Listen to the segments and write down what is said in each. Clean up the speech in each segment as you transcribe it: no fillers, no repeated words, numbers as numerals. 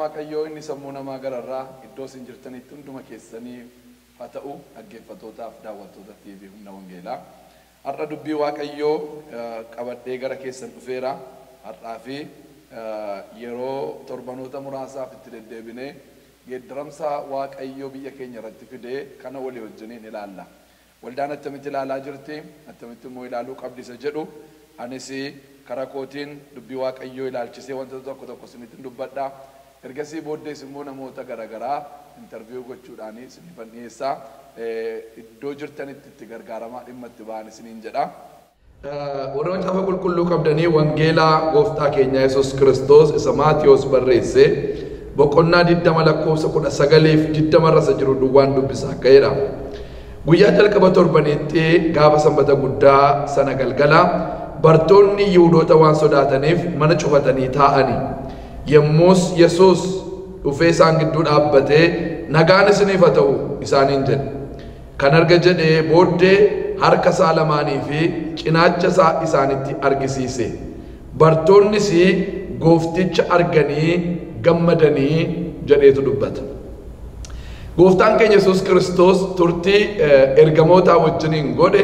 waaqayyoo inni sammuu namaa gararraa iddoo isin jirtanitti hunduma keessanii haa ta'u dhaggeeffattootaaf daawwattootaa TV humna wangeelaa har'a dubbii waaqayyoo qabadhee gara keessan dhufeera har'aa fi yeroo torbanoota muraasaaf itti deddeebinee geeddaramsa waaqayyoo biyya keenya irratti fidee kana walii wajjiniin ilaalla. Waldaan attamitti ilaalaa jirti attamitti immoo ilaaluu qabdi isa jedhu anis karaa kootiin dubbii waaqayyoo ilaalchisee wantoota tokko tokko isinitti dubbadha. Ergasii booddees immoo namoota garaagaraa interview gochuudhaan isinifan dhiyeessaa iddoo jirtanitti itti gargaaramaa dhimma itti ba'an isiniin jedha. Warra macaafa qulqulluu qabdanii wangeelaa gooftaa keenya Yesuus Kiristoos isa Maatiyos barreesse boqonnaa 20 lakkoofsa 19 fi 20 irra jiru duwwaan dubbisaa ka'eedha. Guyyaa jalqaba torbaniitti gaafa sanbata guddaa sana galgala bartoonni Yihuudoota waan sodaataniif mana cufatanii taa'anii yommus Yesuus dhufee isaan gidduu dhaabbatee nagaan isiniif haa ta'u isaaniin jedhe. Kan arga jedhee booddee harka isaa lamaanii fi cinaacha isaa isaanitti argisiise. Bartoonnis goofticha arganii gammadanii jedheetu dubbata. Gooftaan keenya Yesuus Kiristoos turtii ergamootaa wajjiniin godhe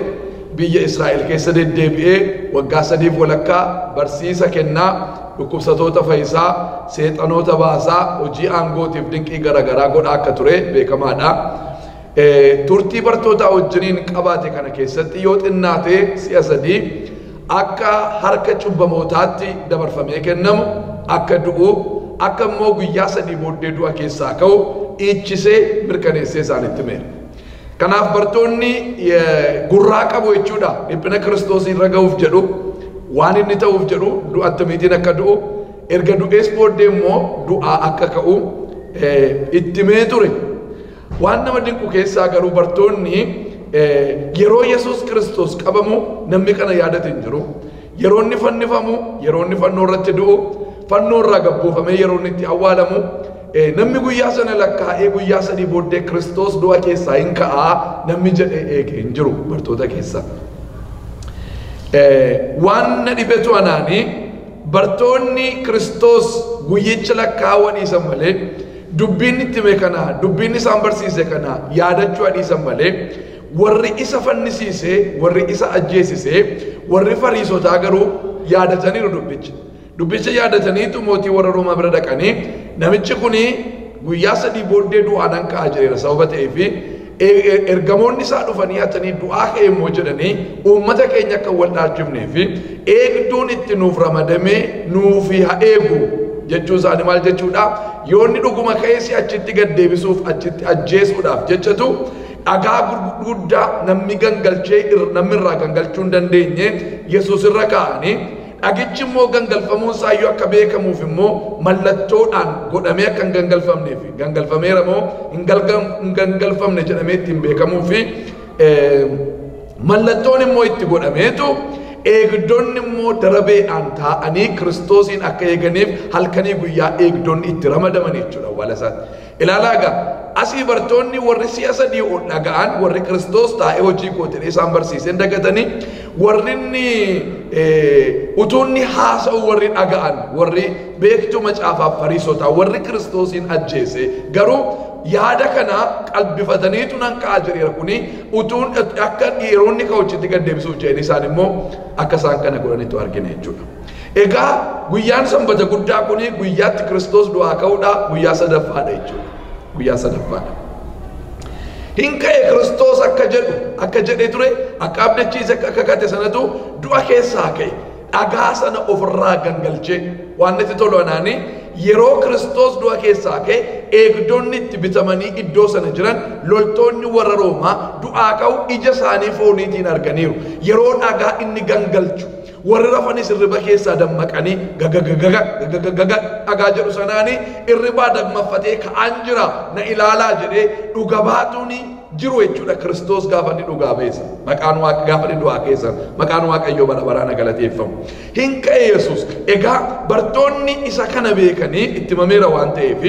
biyya Israa'el keessa deddeebi'ee waggaa 3 walakkaa barsiisa kennaa dhukkubsatoota fayyisaa seexanoota baasaa hojii aangootiif dinqii garaagaraa godhaa akka ture beekamaadha. Turtii bartootaa wajjiniin qabaate kana keessatti yoo xinnaate si'a 3 akka harka cubbamootaatti dabarfamee kennamu akka du'u akka immoo guyyaa 3 booddee du'a keessaa ka'u ichisee mirkaneessee isaanitti meera. Kanaaf bartoonni gurraa qabu jechuudha. Dhiphina Kiristoos irra ga'uuf jedhu waan inni ta'uuf jedhu du'a attamiitiin akka du'u erga du'ees booddee immoo du'aa akka ka'u itti mee ture. Waan nama dinqu keessaa garuu bartoonni yeroo Yesuus Kiristoos qabamu namni kana yaadate hin jiru. Yeroo inni fannifamu, yeroo inni fannoo irratti du'u, fannoo irraa gabboofamee yeroo inni itti awwaalamu namni guyyaa sana lakkaa'ee guyyaa 3 booddee Kiristoos du'a keessaa hin ka'aa namni jedhee eege hin jiru bartoota keessa. Waan na dhibetu anaani bartoonni Kiristoos guyyicha lakkaa'uu dhiisan malee dubbiin itti hime kana dubbiin isaan barsiise kana yaadachuu dhiisan malee warri isa fannisiise warri isa ajjeesise warri Fariisotaa garuu yaadataniiru dubbicha yaadataniitu mootii warra Roomaa bira dhaqanii namichi kuni guyyaa 3 booddee du'aan ka'aa jireera sababa ta'eef ergamoonni isaa dhufanii hatanii du'aa ka'e immoo jedhanii uummata keenya akka wal dhaalchifnee fi eegduun itti nuuf ramadamee nuufi haa eegu jechuu isaanii maal jechuudha yoo inni dhuguma ka'eessi achitti gad deebisuuf achitti ajjeesuudhaaf jechatu dhagaa gurguddaa namni irraa gangalchuu hin dandeenye Yesuus irra kaa'anii dhagichi immoo gangalfamuun isaayyuu akka beekamuuf immoo mallattoodhaan godhamee akka hin gangalfamneef gangalfameera moo hin gangalfamne jedhamee ittiin beekamuuf mallattoon immoo itti godhameetu eegdonni immoo darabeedhaan taa'anii Kiristoosiin akka eeganiif halkanii guyyaa eegdonni itti ramadaman jechuudha wala isaatti. Ilaalaa egaa asii bartoonni warri si'a 3 ol dhaga'an warri Kiristoos taa'ee hojii kootee isaan barsiiseen dagatanii warri utuunni haasa'u warri dhaga'an warri beektuu macaafaaf Fariisotaa warri Kiristoosiin ajjeese garuu yaada kana qalbifataniitu nan ka'aa jireera kuni utuun akka dhiironni ka'uchitti gad deebisuuf jedhanii isaan immoo akka isaan kana godhanitu argina jechuudha. Egaa guyyaan sanbata guddaa kuni guyyaatti Kiristoos du'aa ka'uudha guyyaa 3ffaadha jechuudha. Guyyaa 3ffaadha. Hin ka'e Kiristoos akka jedhee ture akka abdachiise akka kakate sanatu du'a keessaa ka'e dhagaa sana ofirraa gangalchee waan itti tolu anaanii yeroo Kiristoos du'a keessaa ka'e eegdonni itti bitamanii iddoo sana jiran loltoonni warra Roomaa du'aa ka'u ija isaanii fooniitiin arganiiru yeroo dhagaa inni gangalchu warri rafanis irriba keessaa dammaqanii dhagaa jedhu sanaanii irribaa dammaffatee ka'aan jira na ilaalaa jedhee dhuga baatuuni jiru jechuudha. Kiristoos gaafa inni dhugaa beessa maqaan Waaqa gaafa inni du'aa keessa maqaan Waaqayyoo bara baraan galateeffamu hin ka'e Yesuus. Egaa bartoonni isa kana beekanii itti mameera waan ta'eef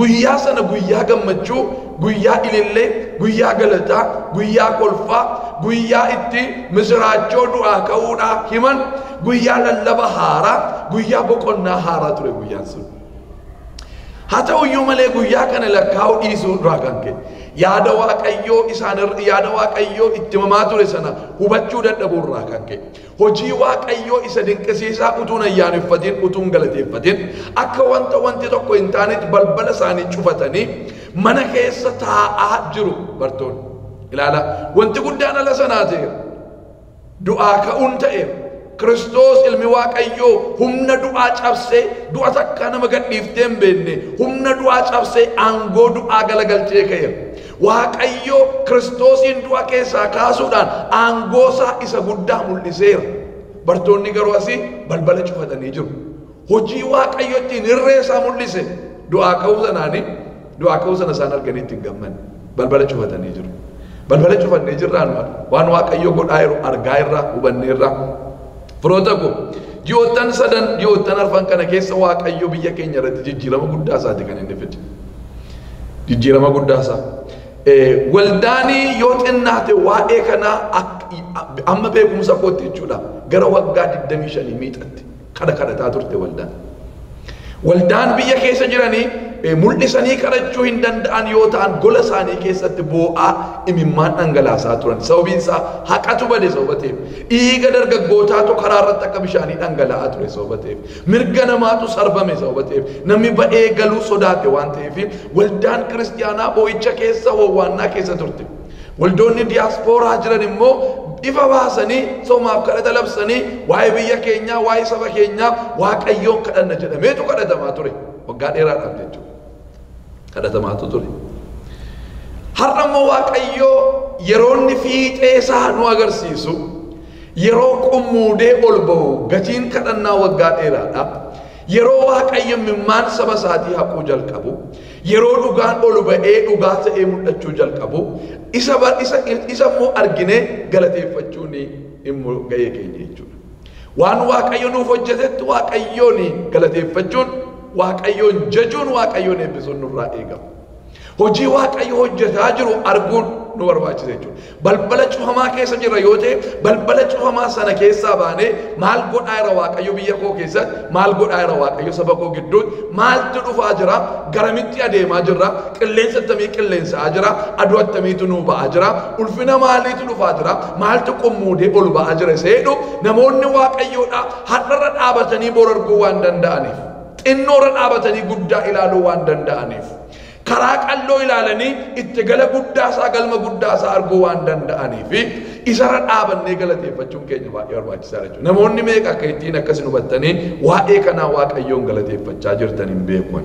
guyyaa sana guyyaa gammachuu guyyaa ilillee guyyaa galataa guyyaa kolfaa guyyaa itti misiraachoo du'aa ka'uudhaa himan guyyaa lallaba haaraa guyyaa boqonnaa haaraa ture guyyaan sun. haa ta'u iyyuu malee guyyaa kana lakkaa'uu dhiisuu irraa kan ka'e yaada waaqayyoo itti himamaa ture sana hubachuu dadhabuu irraa kan ka'e hojii waaqayyoo isa dinqisiisaa utuun ayyaaneffatiin utuun galateeffatiin akka wanti tokko hin taanetti balbala isaanii cufatanii mana keessa taa'aa jiru bartoonni. ilaala wanti guddaan ala sanaa ta'e du'aa ka'uun ta'e Kristos ilmi waaqayyoo humna du'aa cabsee du'a takka nama gadhiiftee hin beekne humna du'aa cabsee aangoo du'aa galagalchee ka'e. Waaqayyoo Kristosiin du'a keessaa kaasuudhaan aangoo isaa isa guddaa mul'iseera. Bartoonni garuu asii balbala cufatanii jiru. Hojii waaqayyoo ittiin irree isaa mul'ise du'aa ka'uu sana isaan arganii ittiin gamman balbala cufatanii jiru. Balbala cufannee jirraan waan waaqayyoo godhaa jiru argaa irraa hubannee irraa. Firoota ko ji'oottan arfan kana keessa waaqayyo biyya keenya irratti jijjiirama guddaa isaati kan inni fide. Jijjiirama guddaa isaa. Waldaanii yoo xinnaate waa'ee kanaa amma beekumsa kootti jechuudha. Gara waggaa 25 miixatti kadhataa turte waldaan. Waldaan biyya keessa jiranii mul'isanii kadhachuu hin danda'an yoo ta'an gola isaanii keessatti boo'aa imimmaan dhangalaasaa turan. Sababiin isaa haqatu bade sababa ta'eef. Dhiiga dargaggootaatu karaa irratti akka bishaanii dhangala'aa ture sababa ta'eef. Mirga namaatu sarbame sababa ta'eef. Namni ba'ee galuu sodaate waan ta'eef waldaan kiristiyaanaa boo'icha keessa wawwaannaa keessa turte. Waldoonni diyaaspooraa jiran immoo ifa baasanii soomaaf kadhata labsanii waa'ee biyya keenyaa waa'ee saba keenyaa waaqayyoon kadhanna jedhameetu kadhatamaa ture. Waggaa dheeraadhaaf jechuudha. Kadhatamaatu ture. Har'a immoo waaqayyoo yeroo inni fiixee isaa nu agarsiisu yeroo qummuudee ol ba'u gatiin kadhannaa waggaa dheeraadhaaf yeroo waaqayyo mimmaan saba isaatii haquu jalqabu yeroo dhugaan ol ba'ee dhugaa ta'ee mul'achuu jalqabu isa immoo arginee galateeffachuun immoo ga'ee keenya jechuudha. Waan waaqayyo nuuf hojjetetti waaqayyoon galateeffachuun waaqayyoon jajuun waaqayyoon eebbisuun nurraa eegama. Hojii waaqayyo hojjetaa jiru arguun nu barbaachisa jechuudha. Balbala cufamaa keessa jira yoo ta'e balbala cufamaa sana keessaa baanee maal godhaa jira waaqayyo biyya koo keessatti maal godhaa jira waaqayyo saba koo gidduutti maaltu dhufaa jira garamitti adeemaa jirra qilleensa attamii qilleensaa jira aduu attamiitu nuu ba'aa jira ulfina maaliitu dhufaa jira maaltu qummuudee ol ba'aa jira seedhu namoonni waaqayyoodha har'arra dhaabatanii bor arguu waan danda'aniif xinnoorra dhaabatanii guddaa ilaaluu waan danda'aniif. Karaa qalloo ilaalanii itti gala guddaasaa galma guddaasaa arguu waan danda'aniif isarra dhaabannee galateeffachuun keenya baay'ee barbaachisaadha jechuudha. Namoonni meeqa akka ittiin akkasin hubattanii waa'ee kanaa waaqayyoon galateeffachaa jirtan hin beekne.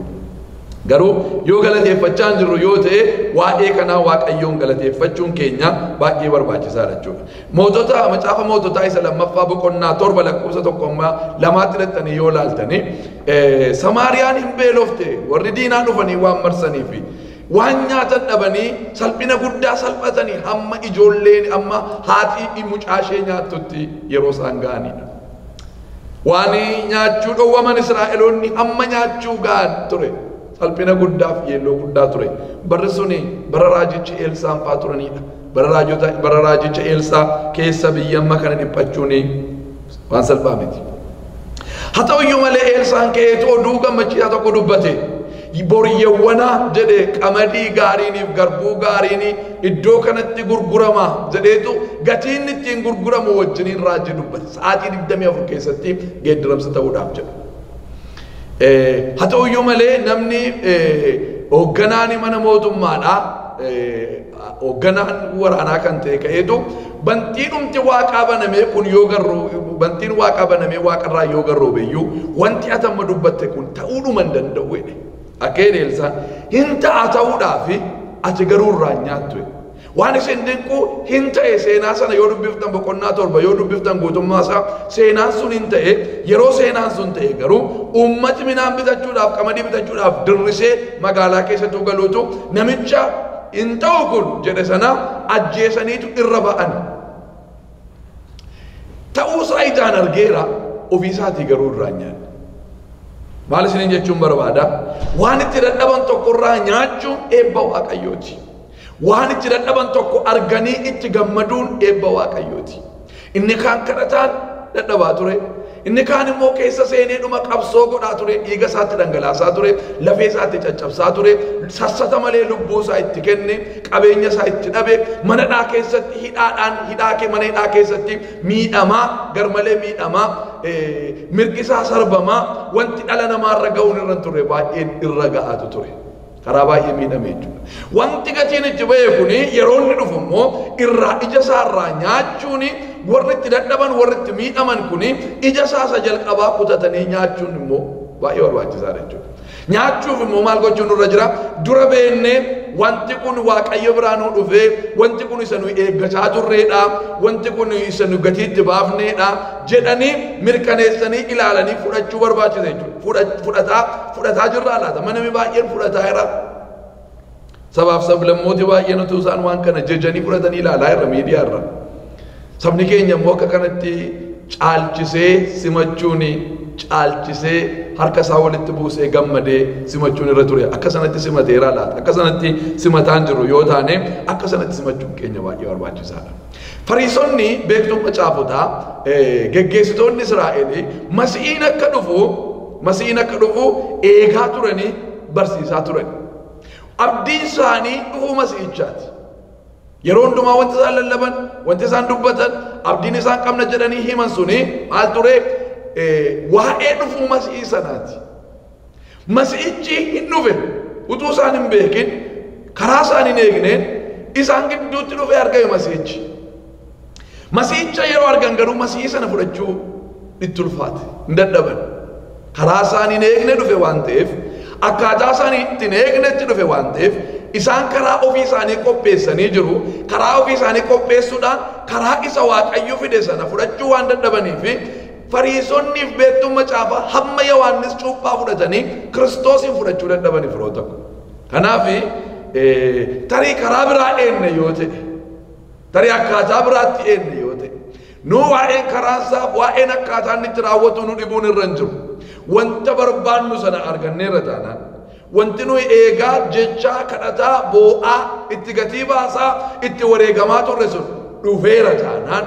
Garuu yoo galateeffachaa jirru yoo ta'e waa'ee kanaa waaqayyoon galateeffachuun keenya baay'ee barbaachisaadha jechuudha. Mootota macaafa moototaa isa lammaffaa boqonnaa 7 lakkoofsa 1-2 hidhattanii yoo laaltanii Samaariyaan hin beelofte warri diinaa dhufanii waan marsaniifi waan nyaatan dhabanii salphina guddaa salphatanii hamma ijoolleen amma haati mucaashee nyaattutti yeroo isaan ga'anidha. Waan nyaachuu dhowwaman Israa'eloonni hamma nyaachuu ga'an ture. Salphina guddaaf yeelloo guddaa ture. Barri suni bara raajichi Elsaan fa'aa turanidha. Bara raajicha Elsaa keessa biyyamma kana dhiphachuun waan salphaa miti. Haa ta'u iyyuu malee Elsaan ka'eetu oduu gammachiisaa tokko dubbate. Boriyyawwana jedhe qamadii gaariiniif garbuu gaariini iddoo kanatti gurgurama jedheetu gatiin ittiin gurguramu wajjiniin raajii dubbate. Sa'aatii 24 keessatti geeddaramsa ta'uudhaaf jedhu. Haa ta'u iyyuu malee namni hoogganaan mana mootummaadhaa hoogganaan waraanaa kan ta'e ka'eetu bantiin dhumti waaqaa banamee kun yoo garuu bantiin waaqaa banamee waaqarraa yoo garuu beeyyuu wanti atamma dubbatte kun ta'uudhuma hin danda'u jedhe. Akkeen Elsaan hin ta'a ta'uudhaafi ati garuu irraa nyaattu. Waan isin dinquu hin ta'e seenaa sana yoo dubbiftan boqonnaa 7 yoo dubbiftan guutummaa isaa seenaan sun hin ta'e yeroo seenaan sun ta'e garuu uummati midhaan bitachuudhaaf qamadii bitachuudhaaf dirrisee magaalaa keessattuu galuutu namicha hin ta'u kun jedhe sana ajjeesaniitu irra ba'an. Ta'uusaa ijaan argeera ofiisaatii garuu irraa nyaanne. Maal isiniin jechuun barbaada? Waan itti dadhaban tokko irraa nyaachuun eebba waaqayyooti. waan itti dadhaban tokko arganii itti gammaduun eebba waaqayyooti. Inni kaan kadhataan dadhabaa ture. Inni kaan immoo keessa seenee dhuma qabsoo godhaa ture, dhiiga isaatti dhangalaasaa ture, lafee isaatti caccabsaa ture, sassata malee lubbuu isaa itti kenne, qabeenya isaa itti dhabe, mana hidhaa keessatti mana hidhaa keessatti miidhamaa, garmalee miidhamaa, mirgi isaa sarbamaa, wanti dhala namaarra ga'uun irra turre baay'een irra ga'aatu ture. Karaa baay'ee miidhamee jechuudha. Wanti gatiin itti ba'e kuni yeroo inni dhufu immoo ija isaarraa nyaachuun warri itti dadhaban warri itti miidhaman kuni ija isaa jalqabaa kutatanii nyaachuun immoo baay'ee barbaachisaadha jechuudha. Nyaachuuf immoo maal gochuun nurra jira? Dura beennee wanti kun waaqayyo biraa nuu dhufee, wanti kun isa nu eeggachaa turreedha, wanti kun isa nu gatii itti baafneedha jedhanii mirkaneessanii ilaalanii fudhachuu barbaachisa jechuudha. Fudhataa jirraa laata? Manni baay'een fudhataa jira. Sabaaf sablammooti baay'een utuu isaan waan kana jajanii fudhatanii ilaalaa irra miidiyaa irra. Sabni keenya immoo akka kanatti caalchisee simachuun caalchisee harka isaa walitti buusee gammadee simachuun irra ture. Akka sanatti simateera laata? Akka sanatti simataan jiru yoo taane akka sanatti simachuun keenya baay'ee barbaachisaadha. Fariisonni beektummaa caafotaa geggeessitoonni Israa'el Masiihiin akka dhufu eegaa turanii barsiisaa turan. Abdiin isaanii dhufuu Masiihichaati. Yeroo hundumaa wanti isaan lallaban, wanti isaan dubbatan, abdiin isaan qabna jedhanii himan suni maal ture? Waa'ee dhufuu Masiihii sanaati. Masiihichi hin dhufe utuu isaan hin beekin, karaa isaan hin eegneen isaan gidduutti dhufe argame Masiihichi. Masiihicha yeroo argan garuu Masiihii sana fudhachuu itti ulfaate, hin dadhaban. Karaa isaan hin eegne dhufe waan ta'eef, akkaataa isaan hin eegnetti dhufe waan ta'eef, isaan karaa ofii isaanii qopheessanii jiru. Karaa ofii isaanii qopheessuudhaan karaa isa Waaqayyo fide sana fudhachuu waan dadhabaniif Fariisonniif beektummaa caafaa hamma Yohaannis cuuphaa fudhatanii Kiristoosin fudhachuu dadhabaniif yeroo tokko. Kanaaf tarii karaa biraa eenne yoo ta'e, tarii akkaataa biraatti eenne yoo ta'e, nu waa'een karaansaa waa'een akkaataa inni itti raawwatu nu dhibuun irra hin jiru. Wanta barbaannu sana arganneerra taanaan, wanti nuyi eegaa jechaa kadhataa boo'aa itti gatii baasaa itti wareegamaa turre sun dhufeera taanaan,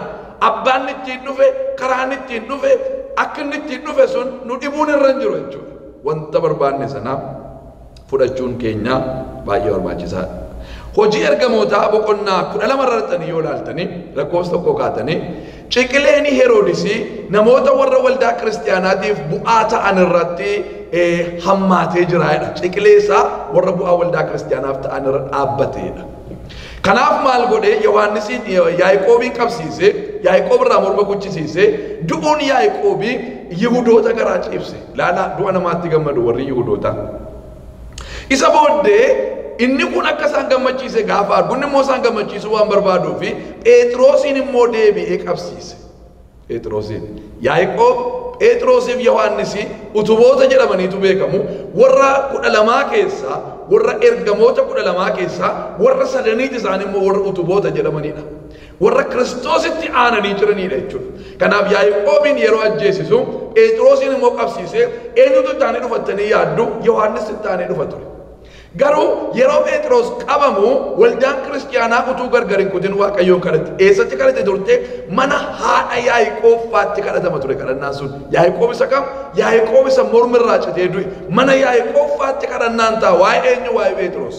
abbaan ittiin dhufe, karaan ittiin dhufe, akka inni ittiin dhufe sun nu dhibuun irra hin jiru jechuudha. Wanta barbaanne sana fudhachuun keenya baay'ee barbaachisaadha. Hojii ergamootaa boqonnaa 12 irratti yoo ilaaltanii lakkoofsa tokko kaatanii ciqileen Heroodisii namoota warra waldaa kiristaanaatiif bu'aa ta'an irratti hammaatee jiraadha. Ciqilee isaa warra bu'aa waldaa kiristaanaaf ta'an irra dhaabbateedha. Kanaaf maal godhee Yohaannisiin Yaaqoobiin qabsiisee, Yaaqoob irraa morma kuchisiisee, du'uun Yaaqoobii Yihudoota garaa ciibse. Ilaalaa du'a namaatti gammadu warri Yihudoota. Isa booddee inni kun akka isaan gammachiise gaafa argu, inni immoo isaan gammachiisuu waan barbaaduu fi Phexrosin immoo deebi'ee qabsiise. Phexrosin Yaaqoob, Phexrosiif Yohaannisi utuboota jedhamaniitu beekamu. Warra 12 keessaa, warra ergamoota 12 keessaa, warra sadaniiti isaanii immoo warra utuboota jedhamanidha. Warra Kiristoositti aananii jiranidha jechuudha. Kanaaf Yaaqoobin yeroo ajjeesisu, Phexrosin immoo qabsiise. Eenyutu ittaanee dhufattanii yaaddu? Yohaannis ittaanee dhufa ture. Garuu yeroo Phexros qabamu waldaan kiristaanaa utuu gargar hin kutin Waaqayyoon kadhate. Eessatti kadhate turte? Mana haadha Yaaqoobfaatti kadhatama ture kadhannaan sun. Yaaqoob isa kam? Yaaqoob isa mormirraa citee du'e. Mana Yaaqoobfaatti kadhannaan ta'a. Waa'ee eenyu? Waa'ee Phexros.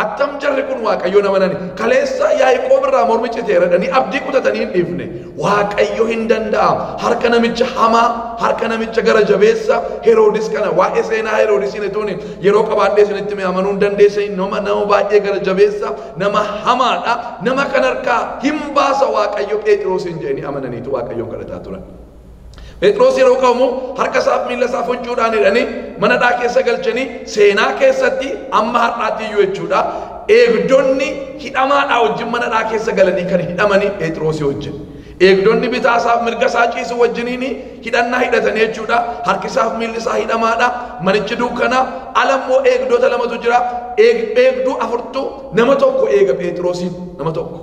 Attam jarri kun Waaqayyoon amanani. Kaleessa Yaaqoob irraa mormi citeera jedhanii abdii kutatanii hin dhiifne. Waaqayyo hin danda'a. Harka namicha hamaa, harka namicha gara jabeessa Heroodis kana waa'ee seenaa Heroodisiin etuuni yeroo qabaadhee isinitti amanuu hin dandeesse. Nama baay'ee gara jabeessa, nama hamaadha. Nama kan harkaa hin baasa Waaqayyo Phexrosin jedhanii amananiitu Waaqayyoon kadhataa turan. Phexros yeroo qabamu harka isaaf miila isaa funcuudhaan hidhanii mana hidhaa keessa galchanii seenaa keessatti amma har'aatti iyyuu jechuudha. Eegdonni hidhamaadhaa wajjin mana hidhaa keessa galanii kan hidhamanii Phexros wajjin. Eegdonni bitaa isaaf mirga isaa ciisu wajjiniin hidhannaa hidhatanii jechuudha. Harki isaaf miilli isaa hidhamaadha. Manichi dukkana. Alammoo eegdota lamatu jira. Eegduu afurtu nama tokko eega Phexrosin, nama tokko.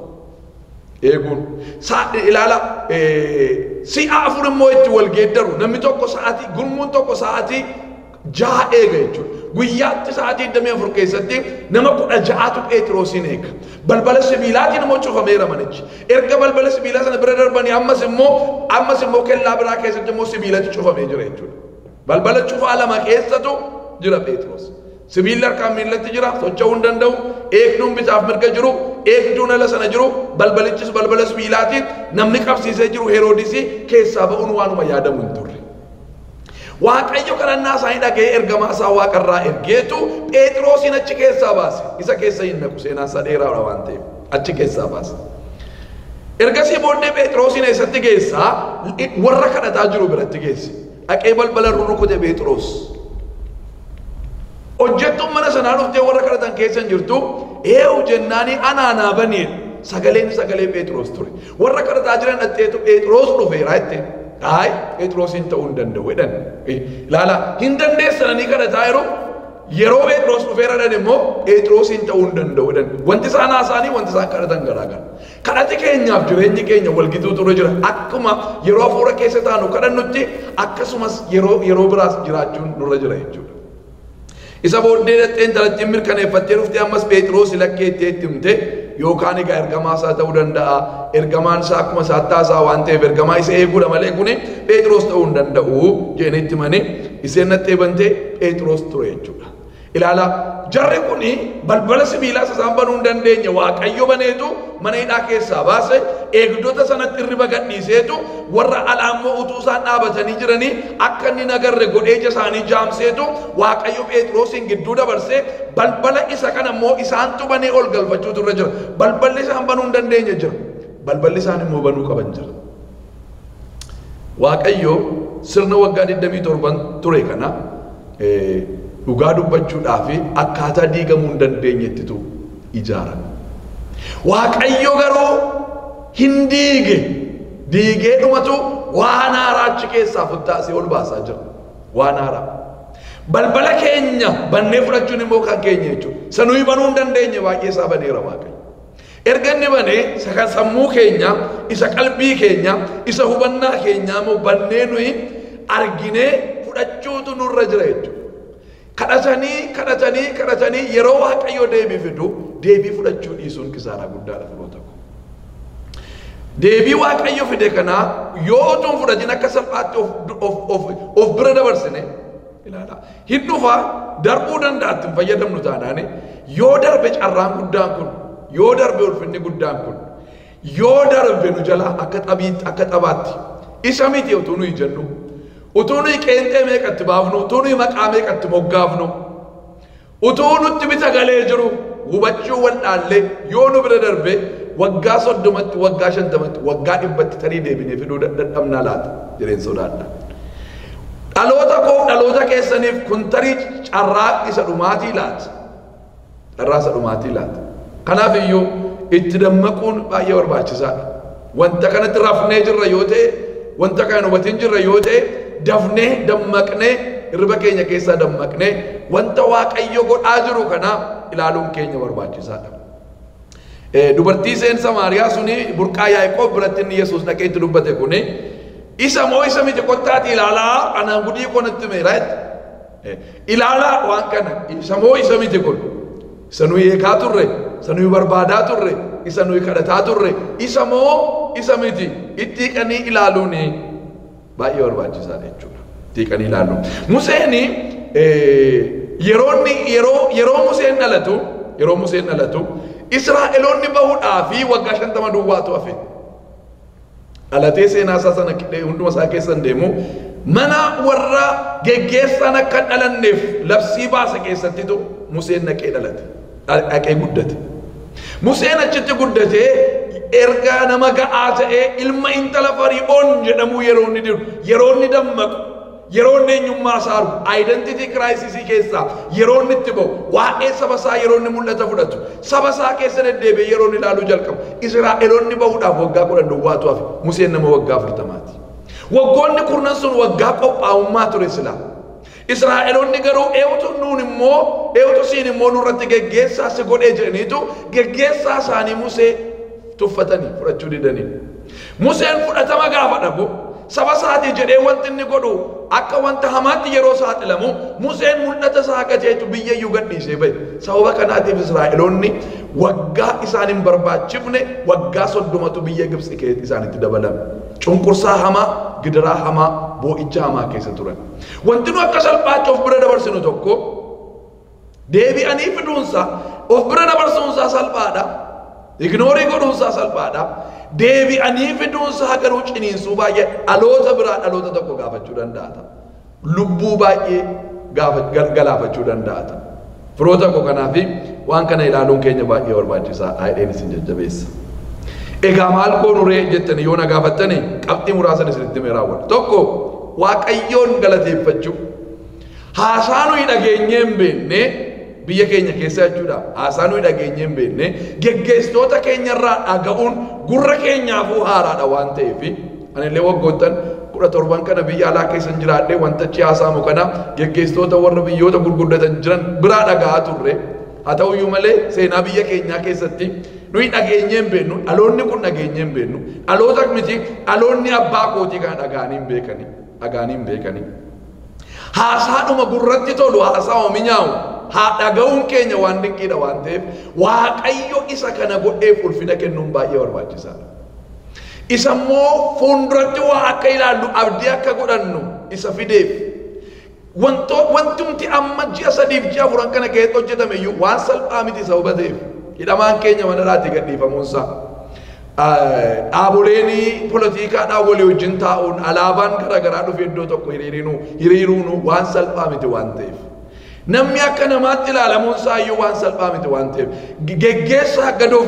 Eeguun ilaala si'a afur immoo itti wal geeddaru namni tokko sa'aatii, gurmuun tokko sa'aatii ja'a eega jechuudha. Guyyaatti sa'aatii 24 keessatti nama 16tu Phexrosin eega. Balbala sibiilaatiin immoo cufameera manichi. Erga balbala sibiilaa sana bira darbanii ammas immoo kellaa biraa keessatti immoo sibiilatti cufamee jira jechuudha. Balbala cufaa lama keessatu jira Phexros. Sibiilli harkaan miillatti jira, socho'uu hin danda'u. Eegduun bitaaf mirga jiru, eegduun ala sana jiru, balbalichis balbala sibiilaatiin namni qabsiisee jiru Heroodisi keessaa ba'uun waanuma yaadamu hin turre. Waaqayyo kadhannaa isaanii dhaga'ee ergamaa isaa waaqarraa ergeetu Phexrosin achi keessaa baase. Isa keessa hin naqu, seenaan isaa dheeraadha waan ta'eef achi keessaa baase. Ergasii booddee Phexrosin eessatti geessaa warra kadhataa jiru biratti geesse. Dhaqee balbala rurrukute Phexros. Hojjettuun mana sanaa dhuftee warra kadhatan keessa hin jirtu eewu jennaanii anaanaa baniin sagalee Phexros ture. Warra kadhataa jiran dhatteetu Phexros dhufeera jettee. Ay, Phexrosin ta'uu hin danda'u jedhan. Ilaala, hin dandeessananii kadhataa yeroo Phexros dhufeera jedhan immoo Phexrosin ta'uu hin danda'u jedhan. Wanti isaan haasaanii wanti isaan kadhatan garaagara. Kadhati keenyaaf jireenyi keenya walgituu ture jira. Akkuma yeroo hafuura keessa taanu kadhannutti akkasumas yeroo biraas jiraachuun nurra jira jechuudha. Isa booddee dhattee intalattiin mirkaneeffattee dhuftee ammas Phexros lakkeettee itti himte yookaan egaa ergamaa isaa ta'uu danda'a. Ergamaan isaa akkuma saattaa isaa waan ta'eef ergamaa isa eeguudha malee kuni Phexros ta'uu hin danda'u jedhanii itti himanii isheen nattee bantee Phexros ture jechuudha. Ilaala, jarri kuni balbala sibiilaa isaan banuu hin dandeenye Waaqayyo baneetu mana hidhaa keessaa baase eegdota sanatti irriba gadhiiseetu warra alaa immoo utuu isaan dhaabatanii jiranii akka inni nagarre godhee ija isaanii jaamseetu Waaqayyo Phexrosin gidduu dabarsee balbala isa kana immoo isaantu banee ol galfachuutu irra jira. Balballi isaan banuu hin dandeenye jira. Balballi isaan immoo banuu qaban jira. Waaqayyo sirna waggaa 27 ture kana dhugaa dubbachuudhaaf akkaataa diigamuu hin dandeenyettitu ijaarame. Waaqayyo garuu hin diigee dhumatu waan haaraa achi keessaa futtaasee ol baasaa jira. Waan haaraa. Balbala keenya bannee fudhachuun immoo kan keenya jechuudha. Sanuu banuu hin dandeenye baay'ee isaa baneera Waaqayyo. Erga inni banee isa sammuu keenya, isa qalbii keenya, isa hubannaa keenya immoo bannee nuyi arginee fudhachuutu nurra jira jechuudha. Kadhatanii yeroo Waaqayyo deebii fidu deebii fudhachuu dhiisuun kisaaraa guddaadha firoota koo. Deebii Waaqayyo fide kana yoo utuun fudhatin akka salphaatti of bira dabarsine ilaala. Hin dhufa darbuu danda'a hin fayyadamnu taanaani yoo darbe carraan guddaan kun, yoo darbe ulfinni guddaan kun, yoo darbe nu jala akka xabaatti isa miti utuu nuyi jennu. Utuu nuyi qeenxee meeqatti baafnu, utuu nuyi maqaa meeqatti moggaafnu, utuu nutti bita galee jiru hubachuu wal dhaallee yoo nu bira darbe waggaa 30tti, waggaa 50tti, waggaa 100tti tarii deebinee fiduu dadhabnaa laata jireen sodaadha. Dhaloota keessaniif kun tarii carraa isa dhumaatii laata. Carraa isa dhumaatii laata. Kanaaf iyyuu itti dammaquun baay'ee barbaachisaadha. Wanta kanatti rafnee jirra yoo ta'e, wanta kana hubatiin jirra yoo ta'e dafnee dammaqnee irba keenya keessaa dammaqnee wanta Waaqayyo godhaa jiru kana ilaaluun keenya barbaachisaadha. Dubartii seen Samaariyaa suni burqaa Yaaqoob biratti inni Yesuus dhaqee itti dubbate kuni isa moo isa miti kottaati ilaalaa anaan gudii konatti meeraa ilaalaa waan kana isa moo isa miti kun isa nuyi eegaa turre, isa nuyi barbaadaa turre, isa nuyi kadhataa turre, isa moo isa miti itti qanii ilaaluun baay'ee barbaachisaadha jechuudha. Tiiqanii ilaallu. Museen yeroo Museen dhalatu Israa'eloonni bahuudhaaf waggaa 50 duwwaatu hafe. Dhalatee seenaa isaa sana hunduma isaa keessan deemu mana warra geggeessan akka dhalanneef labsii baasa keessattitu Museen dhaqee dhalate. Dhaqee guddate. Museen achitti guddatee erga nama ga'aa ta'ee ilma intala Fari'oon jedhamu yeroo inni dammaqu, yeroo inni eenyummaa saaru, identity crisis keessaa yeroo inni itti ba'u, waa'ee saba isaa yeroo inni mul'ata fudhatu, saba isaa keessa deddeebi'ee yeroo inni ilaaluu jalqabu, Israa'eloonni bahuudhaaf waggaa 10 duwwaatu hafe. Museen nama waggaa 40ti. Waggoonni 10 sun waggaa qophaa'ummaa ture silaa. Israa'eloonni garuu eewutu siin immoo nurratti geggeessaa si godhee jedhaniitu geggeessaa isaanii Musee tuffatanii fudhachuu didanii. Museen fudhatama gaafa dhabu saba isaatii jedhee wanti inni godhu akka wanta hamaatti yeroo saaxilamu Museen mul'ata isaa gateetu biyya iyyuu gadhiisee bahe. Sababa kanaatiif Israa'eloonni waggaa isaan hin barbaachifne waggaa 30tu biyya Gibxi keessatti isaanitti dabalame. Cunqursaa hamaa, gidiraa hamaa, boo'icha hamaa keessa turan. Wanti nu akka salphaatti of bira dabarsinu tokko deebi'anii fiduunsa of bira dabarsuunsaa salphaadha. Ignoorii godhuunsaa salphaadha. Deebi'anii fiduunsaa garuu ciniinsuu baay'ee dhaloota biraa dhaloota tokko gaafachuu danda'a. Lubbuu baay'ee galaafachuu danda'a. Firoota koo kanaafi waan kana ilaaluun keenya baay'ee barbaachisaa. Aayideen isin jajjabeessa. Egaa maal koonuree jettanii yoo na gaafattanii qabxii muraasan isinitti mee raawwadha. Tokko Waaqayyoon galateeffachuu. Haasaa nuyi dhageenyee hin beekne biyya keenya keessa jechuudha. Haasaa nuyi dhageenyee hin beekne geggeessitoota keenyarraa dhaga'uun gurra keenyaafuu haaraadha waan ta'eef anillee waggoottan 17 kana biyya alaa keessan jiraadhee wantachi haasaamu kana geggeessitoota warra biyyoota gurguddatan jiran biraa dhaga'aa turre. Haa ta'uyyuu malee seenaa biyya keenyaa keessatti nuyi dhageenyee hin beeknu, dhaloonni kun dhageenyee hin beeknu, dhaloota miti dhaloonni abbaa kootii kana dhaga'anii hin beekanii. Haasaadhuma gurratti tolu haasaa oomishaa'u haa dhaga'uun keenya waan dinqiidha waan ta'eef Waaqayyo isa kana godheef ulfina kennuun baay'ee barbaachisaadha. Isa immoo fuulduratti waa akka ilaallu abdii akka godhannu isa fideef wantumti amma ji'a 3 fi ji'a 4 kana keessatti hojjetame iyyuu waan salphaa miti sababa ta'eef hidhamaan keenya manaraatti gadhiifamuunsaa. Dhaaboleen poolitiikaadhaa walii wajjin taa'uun alaabaan garaagaraa dhufee iddoo tokko hiriiruun waan salphaa miti waan ta'eef. Namni akka namaatti ilaalamuunsaa iyyuu waan salphaa miti waan ta'eef. Geggeessaa gadoof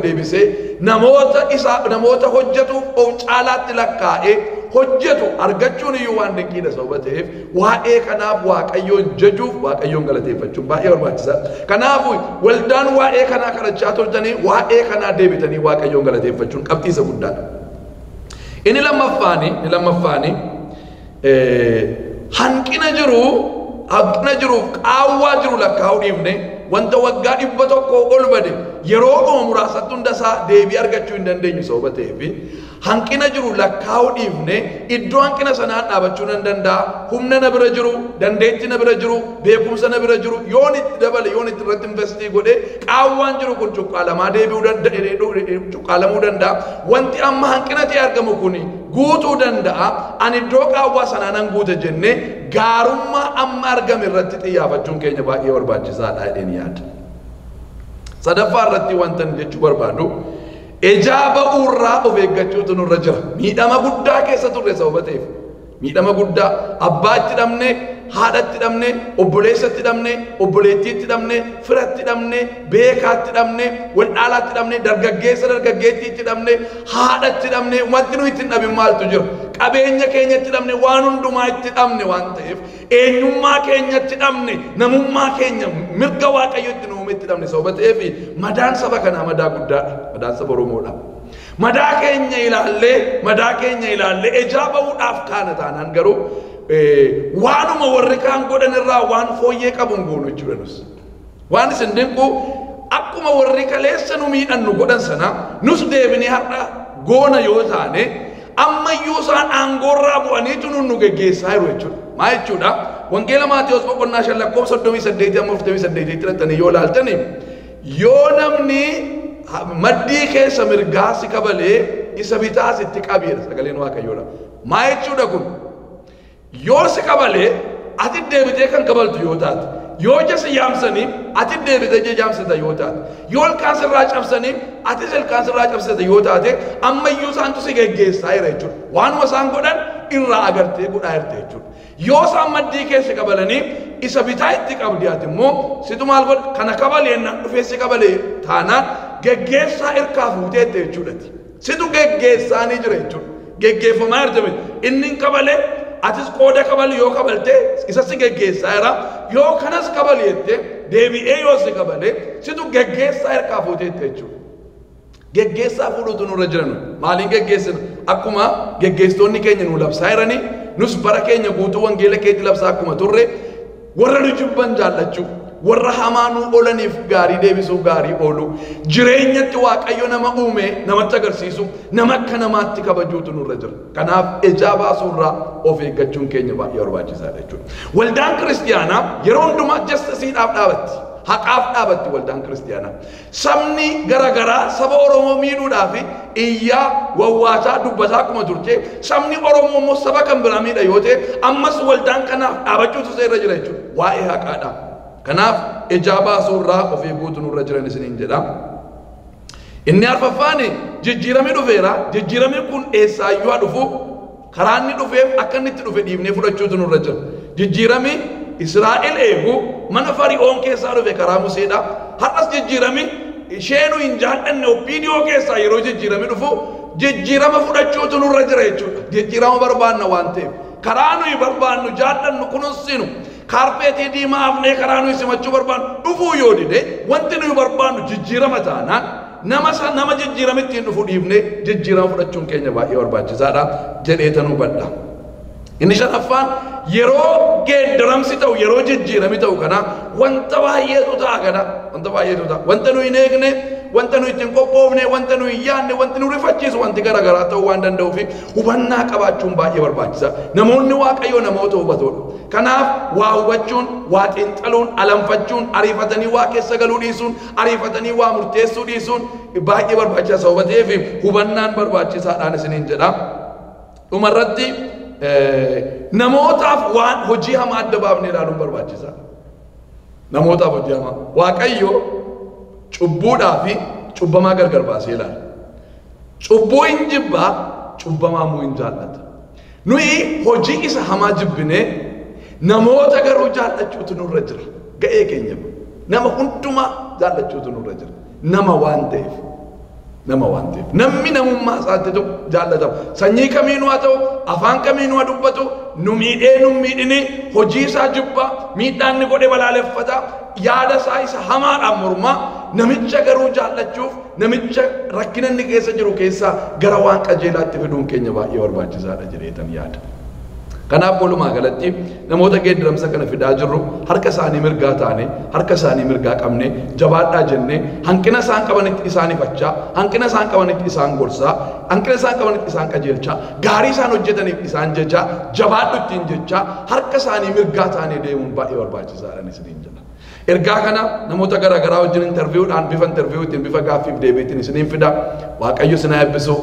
deebisee namoota hojjetuuf of caalaatti lakkaa'ee hojjetu argachuun iyyuu waan dinqiidha sababa ta'eef waa'ee kanaaf Waaqayyoon jajuuf Waaqayyoon galateeffachuun baay'ee barbaachisaa. Kanaaf waldaan waa'ee kanaa kadhachaa turtanii waa'ee kanaa deebitanii Waaqayyoon galateeffachuun qabxii isa guddaadha. Inni lammaffaani hanqina jiruuf qaawwaa jiru lakkaa'uu dhiifne wanta waggaa 100 ol bade yeroo muraasatti hundasaa deebii argachuu hin dandeenyu sababa ta'eef hanqina jiru lakkaa'uu dhiifne iddoo hanqina sanaa dhaabachuu nan danda'a. Humna na bira jiru, dandeettii na bira jiru, beekumsa na bira jiru yoon itti dabale yoon itti irratti investii godhe qaawwaan jiru kun cuqqaalamuu danda'a. Wanti amma hanqina ta'e argamu kun guutuu danda'a. Ani iddoo qaawwaa sanaa nan guuta jenne gaarummaa amma argame irratti xiyyeeffachuun keenya baay'ee barbaachisaadha jedheen yaada. Sadaffaa irratti wanta jechuu barbaadu ejaa ba'uurraa of eeggachuutu nurra jira. Miidhama guddaa keessa turre sababa ta'eef miidhama guddaa abbaa itti dhabne, haadha itti dhabne, obboleessa itti dhabne, obboleettii itti dhabne, fira itti dhabne, beekaa itti dhabne, waldhaalaa itti dhabne, dargaggeettii itti dhabne, haadha itti dhabne, wanti nuyi itti hin dhabin maaltu jira? Qabeenya keenya itti dhabne, waan hundumaa itti dhabne waan ta'eef eenyummaa keenya itti dhabne, namummaa keenya mirga Waaqayyo itti nuume itti dhabne sababa ta'eef madaan saba kanaa madaa guddaadha. Madaan saba Oromoodha. Madaa keenya ilaallee ejaa ba'uudhaaf kaana taanaan garuu waanuma warri kaan godhan irraa waan fooyyee qabuun goonu jechuudha nus. Waan isin dinqu akkuma warri kaleessa nu miidhannu godhan sana nus deebinee har'a goona yoo taane ammayyuu isaan aangoorraa bu'aniitu nu geggeessaa jiru jechuudha. Maa jechuudha? Wangeela Maatewos boqonnaa 5:38-48 irratti yoo ilaaltani yoo namni maddii keessa mirgaa si kabalee isa bitaa sitti qabeera sagaleen Waaqayyoodha. Maa jechuudha kun? Yoo si kabalee ati deebitee kan kabaltu yoo taate, yoo jasi yaamsanii ati deebitee jaamsita yoo taate, yoo ilkaan sirraa cabsanii ati ilkaan sirraa cabsita yoo taate ammayyuu isaantu si geggeessaa jira jechuudha. Waanuma isaan godhan irraa agartee godhaa jirte jechuudha. Yoo isaan maddii keessa kabalanii isa bitaa itti qabdi ati immoo situ maal godha kana kabalee na dhufee si kabalee taanaan geggeessaa irkaa fuuteette jechuudha. Situ geggeessaanii jira jechuudha. Geggeeffamaa jirte inni kabalee atis qooda kabali yoo kabalte isa si geggeessaa jira. Yoo kanas kabaleette deebi'ee yoo si kabale situ geggeessaa irkaa fuuteette jechuudha. Geggeessaa fuudhutu nurra jiran maaliin geggeessina? Akkuma geggeessitoonni keenya nu labsaa jiranii nus bara keenya guutuu wangeela keetti labsaa akkuma turre warra nu jibban jaallachuu, warra hamaanuu oolaniif gaarii deebisuu gaarii oolu jireenyatti waaqayyo nama uume namatti agarsiisu nama akka namaatti kabajuutu nurra jira. Kanaaf ejaa baasuurraa of eeggachuun keenya baay'ee barbaachisaadha jechuudha. Waldaan kiristiyaanaa yeroo hundumaa jastisii-dhaaf dhaabatti. Haqaaf dhaabatti waldaan kiristiyaanaa. Sabni garagaraa saba Oromoo miidhuudhaaf iyyaa wawwaataa dubbataa akkuma turte sabni Oromoo immoo saba kan biraa miidha yoo ta'e ammas waldaan kanaaf dhaabachuutu seerra jira jechuudha. Waa'ee haqaadha. Kanaaf ejaa baasuurraa of eeguutu nurra jiran isiniin jedha. Inni arfaffaan jijjiiramni dhufeera. Jijjiiramni kun eessaayyuu haa dhufu karaa inni dhufeef akka inni itti dhufe dhiibnee fudhachuutu nurra jira. Jijjiiramni Israa'el eegu mana Fari'oon keessaa dhufe karaa Museedha. Har'as jijjiirami isheenuu hin jaallanne opiiniyoo keessaa yeroo jijjiirami dhufu jijjiirama fudhachuutu nurra jira jechuudha. Jijjiirama barbaanna waan ta'eef karaa nuyi barbaannu jaallannu kunuunsinu kaarpeetii diimaa afnee karaa nuyi simachuu barbaannu dhufuu yoo dide wanti nuyi barbaannu jijjiirama taanaan nama jijjiiramitti hin dhufu dhiibnee jijjiirama fudhachuun keenya baay'ee barbaachisaadha jedheetan hubadha. Inni shanaffaan yeroo geeddaramsi ta'u yeroo jijjiirami ta'u kana wanta baay'eetu ta'a kana wanta baay'eetu ta'a wanta nuyi hin eegne wanta nuyi ittiin qophoofne wanta nuyi hin yaadne wanti nu rifachiisu wanti garaagaraa ta'uu waan danda'uuf hubannaa qabaachuun baay'ee barbaachisa. Namoonni waaqayyoo namoota hubatoodha. Kanaaf waa hubachuun waa xiinxaluun alanfachuun ariifatanii waa keessa galuu dhiisuun ariifatanii waa murteessuu dhiisuun baay'ee barbaachisa. Hubateef hubannaan barbaachisaadhaan isiniin jedha. Dhumarratti namootaaf waan hojii hamaa adda baafnee ilaaluun barbaachisaa. Namootaaf hojii hamaa waaqayyo cubbuudhaa fi cubbamaa gargar baasee ilaala. Cubbuu hin jibbaa, cubbamaa immoo hin jaallata. Nuyi hojii isa hamaa jibbinee namoota garuu jaallachuutu nurra jira. Ga'ee keenya nama hundumaa jaallachuutu nurra jira. Nama waan ta'eef. Namni namummaa isaatti jaallatama. Sanyii kamiinuu haa ta'u, afaan kamiinuu haa dubbatu, nu miidhini, hojii isaa jibbaa, miidhaan inni godhe balaaleffata, yaada isaa isa hamaadhaan mormaa, namicha garuu jaallachuuf, namicha rakkina inni keessa jiru keessaa gara waan qajeelaatti fiduun keenya baay'ee barbaachisaadha jedheetan yaada. Kanaaf walumaa galatti namoota geeddaramsa kana fidaa jirru harka isaanii mirgaa taane harka isaanii mirgaa qabne jabaadhaa jennee hanqina isaan qabanitti isaan ifachaa hanqina isaan qabanitti isaan gorsaa hanqina isaan qabanitti isaan qajeelchaa gaarii isaan hojjetaniif isaan jechaa jabaadhu ittiin jechaa harka isaanii mirgaa taanee deemuun baay'ee barbaachisaadha isiniin jedha. Ergaa kana namoota garaagaraa wajjin interviiwudhaan bifa interviiwuutiin bifa gaaffiif deebiitiin isiniin fida. Waaqayyo isin haa eebbisu.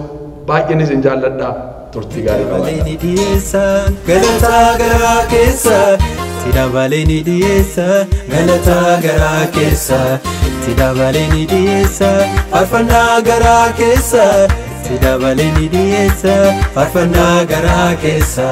Baay'een isin jaalladha. Turtii gaarii Baleni dhiyeessa galataa garaa keessa Sida baleni dhiyeessa galataa garaa keessa Sida baleni dhiyeessa faarfannaa garaa keessa Sida baleni dhiyeessa faarfannaa garaa keessa